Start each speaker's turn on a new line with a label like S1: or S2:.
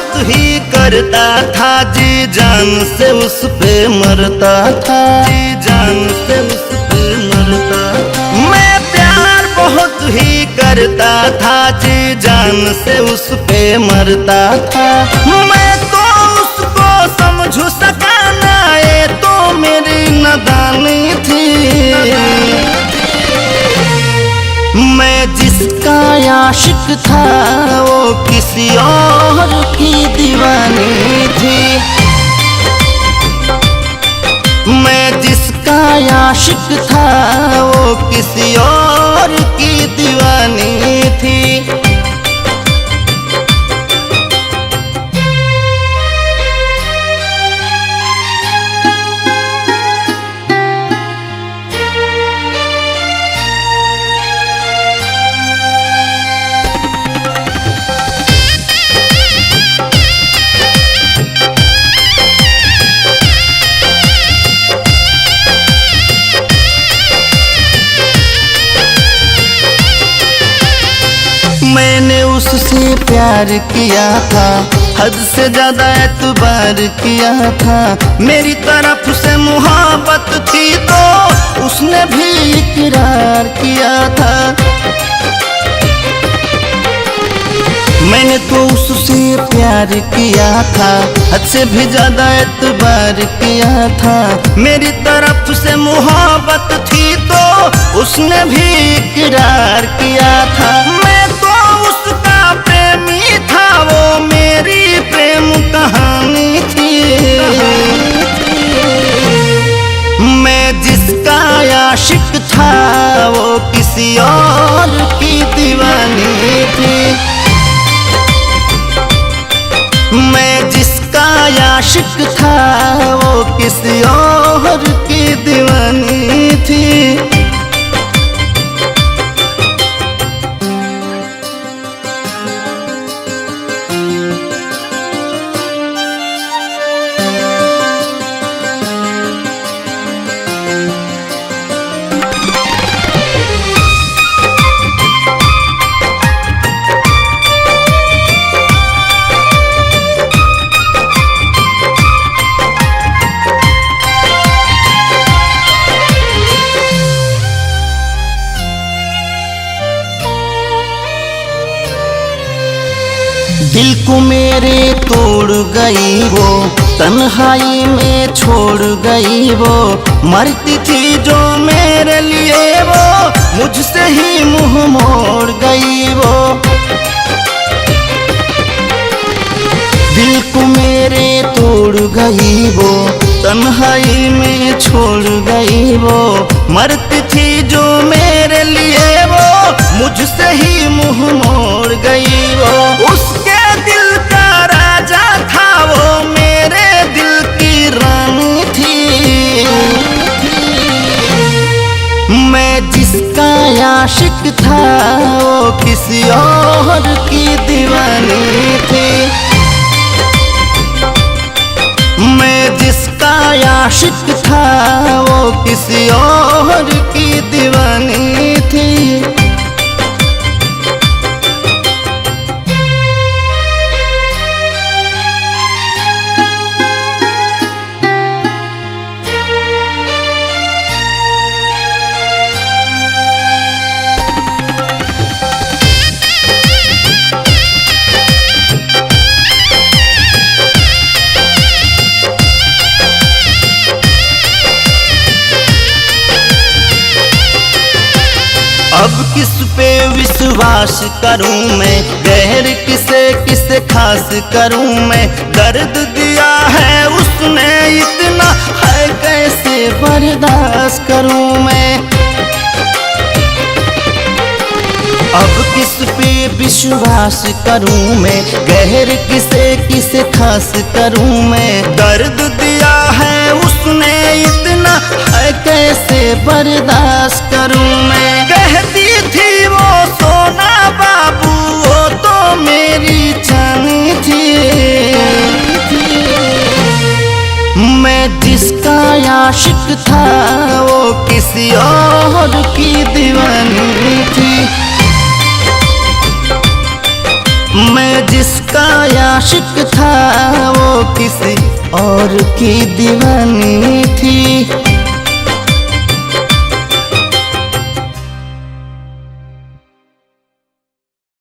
S1: बहुत ही करता था, जी जान से उस पे मरता था, जी जान से उस पे मरता था। मैं प्यार बहुत ही करता था, जी जान से उस पे मरता था। मैं तो उसको समझ सका ना, ये तो मेरी नादानी थी। मैं जिसका आशिक था वो किसी और की दीवानी थी। मैं जिसका आशिक था वो किसी और की दीवानी थी। मैंने उससे प्यार किया था, हद से ज्यादा एतबार किया था। मेरी तरफ से मोहब्बत थी तो उसने भी इकरार किया था। मैंने तो उससे प्यार किया था, हद से भी ज्यादा एतबार किया था। मेरी तरफ से मोहब्बत थी तो उसने भी इकरार किया था। मैं तो उसका प्रेमी था, वो मेरी प्रेम कहानी थी। मैं जिसका आशिक था वो किसी और की दीवानी थी। मैं जिसका आशिक था वो किसी और की दीवानी थी। दिल को मेरे तोड़ गई वो, तन्हाई में छोड़ गई वो। मरती थी जो मेरे लिए वो, मुझसे ही मुंह मोड़ गई वो। दिल को मेरे तोड़ गई वो, तन्हाई में छोड़ गई वो। मरती थी जो मेरे लिए वो, मुझसे ही मुंह मोड़ गई वो। उसके दिल का राजा था वो, मेरे दिल की रानी थी। मैं जिसका आशिक था वो किसी और की दीवानी थी। मैं जिसका आशिक था वो किसी और की दीवानी थी। अब किस पे विश्वास करूं मैं, गैर किसे खास करूं मैं। दर्द दिया है उसने इतना, है कैसे बर्दाश्त करूं मैं। अब किस पे विश्वास करूं मैं, गैर किसे खास करूं मैं। दर्द दिया है उसने इतना, है कैसे बर्दाश्त करूं मैं। कहती थी वो सोना बाबू, वो तो मेरी जानी थी। मैं जिसका आशिक था वो किसी और की दीवानी थी। मैं जिसका आशिक था वो किसी और की दीवानी थी।